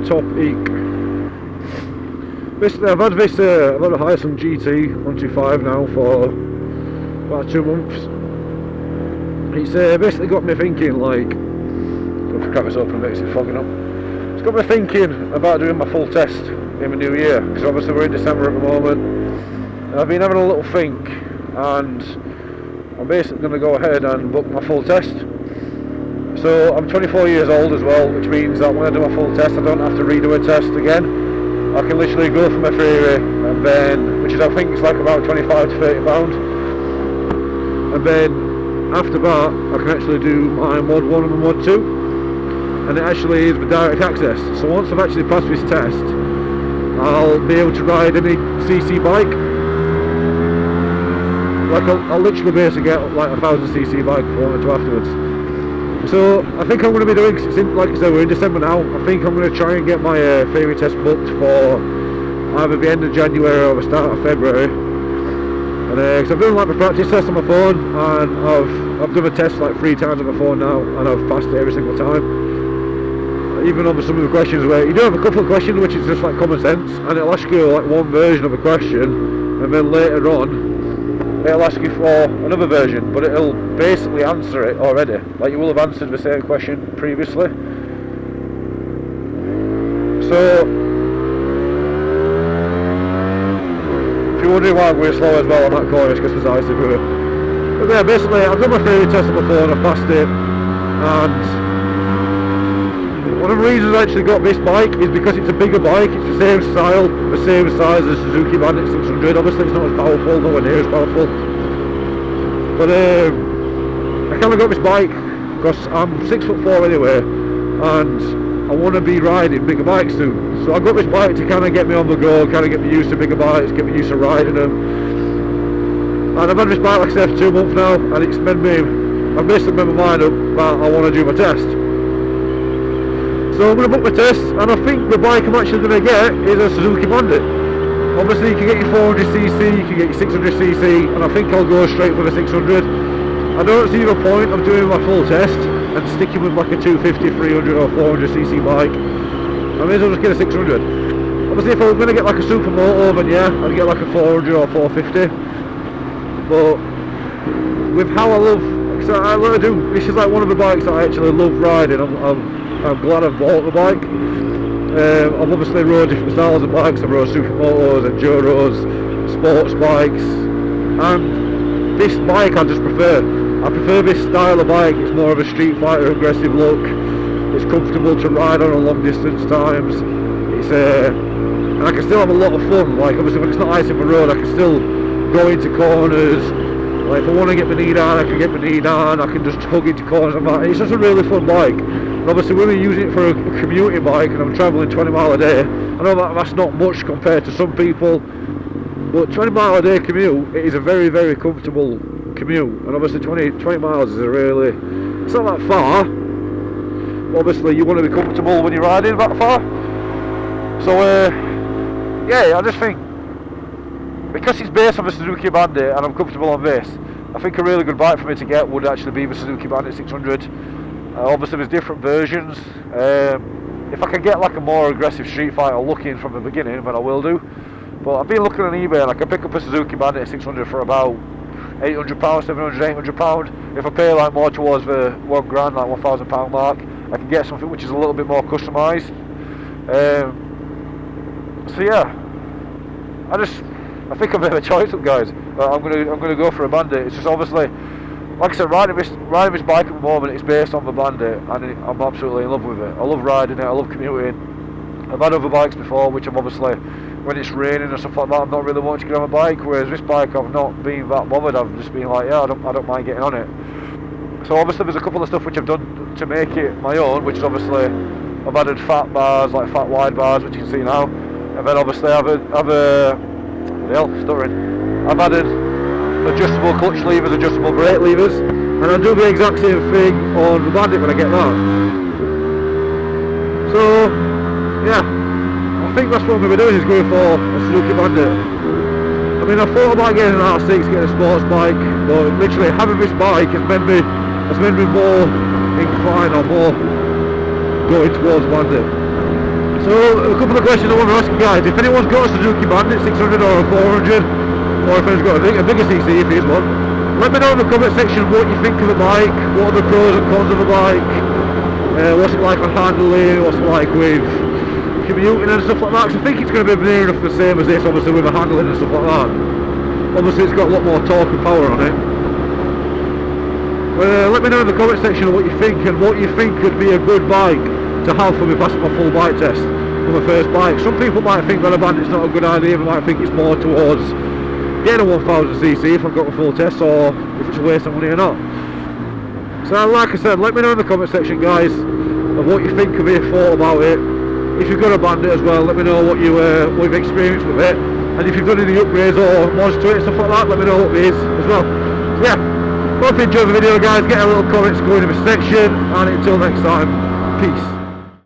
topic. Basically, I've had a Hyson GT 125 now for about 2 months. It's basically got me thinking, like, if I crack this open a bit, it's fogging up. It's got me thinking about doing my full test in the new year, because obviously we're in December at the moment. And I've been having a little think, and I'm basically going to go ahead and book my full test. So I'm 24 years old as well, which means that when I do my full test I don't have to redo a test again. I can literally go for my theory, and then, which is, I think it's like about 25 to 30 pounds, and then after that I can actually do my mod 1 and my mod 2, and it actually is with direct access. So once I've actually passed this test, I'll be able to ride any CC bike. Like I'll literally be able to get like a 1000cc bike if I wanted to afterwards. So I think I'm going to be doing, like I said, we're in December now, I think I'm going to try and get my theory test booked for either the end of January or the start of February. And because I've done like my practice test on my phone, and I've done a test like 3 times on my phone now, and I've passed it every single time. Even over some of the questions where you do have a couple of questions which is just like common sense, and it'll ask you like one version of a question, and then later on it'll ask you for another version, but it'll basically answer it already. Like you will have answered the same question previously. So if you're wondering why I'm going slow as well on that corner, it's because there's ice everywhere. But yeah, basically I've done my theory test on my phone, I've passed it, and one of the reasons I actually got this bike is because it's a bigger bike. It's the same style, the same size as Suzuki Bandit 600. Obviously it's not as powerful, nowhere near as powerful. But I kind of got this bike because I'm 6'4" anyway, and I want to be riding bigger bikes soon. So I got this bike to kind of get me on the go, kind of get me used to bigger bikes, get me used to riding them. And I've had this bike, like I said, for 2 months now, and it's made me, I've basically made my mind up that I want to do my test. So I'm going to book my test, and I think the bike I'm actually going to get is a Suzuki Bandit. Obviously you can get your 400cc, you can get your 600cc, and I think I'll go straight for the 600. I don't see the point of doing my full test and sticking with like a 250, 300 or 400cc bike. I may as well just get a 600. Obviously if I was going to get like a supermoto, then yeah, I'd get like a 400 or 450. But with how I love, so I really do, this is like one of the bikes that I actually love riding. I'm glad I've bought the bike. I've obviously rode different styles of bikes. I've rode supermotos, enduros, sports bikes, and this bike I just prefer. I prefer this style of bike. It's more of a street fighter aggressive look. It's comfortable to ride on long distance times. It's and I can still have a lot of fun. Like obviously when it's not ice in the road, I can still go into corners. Like if I want to get my knee down, I can get my knee down. I can just hug into corners and that. It's just a really fun bike. And obviously when we're using it for a commuting bike and I'm travelling 20 miles a day, I know that that's not much compared to some people, but 20 mile a day commute, it is a very, very comfortable commute. And obviously 20 miles is a really, it's not that far. Obviously you want to be comfortable when you're riding that far. So yeah, I just think, because it's based on the Suzuki Bandit and I'm comfortable on this, I think a really good bike for me to get would actually be the Suzuki Bandit 600. Obviously there's different versions. If I can get like a more aggressive street fighter looking from the beginning, then I will do. But I've been looking on eBay and I can pick up a Suzuki Bandit 600 for about £800, £700, £800. If I pay like more towards the £1 grand, like £1,000 mark, I can get something which is a little bit more customised. So yeah, I think I've made a choice up, guys. I'm gonna go for a Bandit. It's just obviously, like I said, riding this bike at the moment, it's based on the Bandit, and I'm absolutely in love with it. I love riding it, I love commuting. I've had other bikes before, which I'm obviously, when it's raining and stuff like that, I'm not really wanting to get on a bike, whereas this bike I've not been that bothered. I've just been like, yeah, I don't mind getting on it. So obviously there's a couple of stuff which I've done to make it my own, which is obviously, I've added fat bars, like fat wide bars, which you can see now, and then obviously I've added adjustable clutch levers, adjustable brake levers, and I'll do the exact same thing on the Bandit when I get that. So yeah, I think that's what I'm going to be doing, is going for a Suzuki Bandit. I mean, I thought about getting an R6, getting a sports bike, but literally having this bike has made me more inclined or more going towards Bandit. So a couple of questions I want to ask you guys. If anyone's got a Suzuki Bandit 600 or a 400, or if anyone's got a bigger CC, if he's one, let me know in the comment section what you think of the bike, what are the pros and cons of the bike, what's it like on handling, what's it like with commuting and stuff like that, because I think it's going to be near enough the same as this, obviously, with the handling and stuff like that. Obviously it's got a lot more torque and power on it. Let me know in the comment section what you think, and what you think could be a good bike to have for me passing my full bike test for my first bike. Some people might think that a Bandit's not a good idea, they might think it's more towards getting a 1000cc if I've got a full test, or if it's a waste of money or not. So like I said, let me know in the comment section, guys, of what you think of it, thought about it. If you've got a Bandit as well, let me know what you've experienced with it, and if you've done any upgrades or mods to it and stuff like that, let me know what it is as well. So yeah, hope you enjoyed the video, guys. Get a little comments going in the section, and until next time, peace.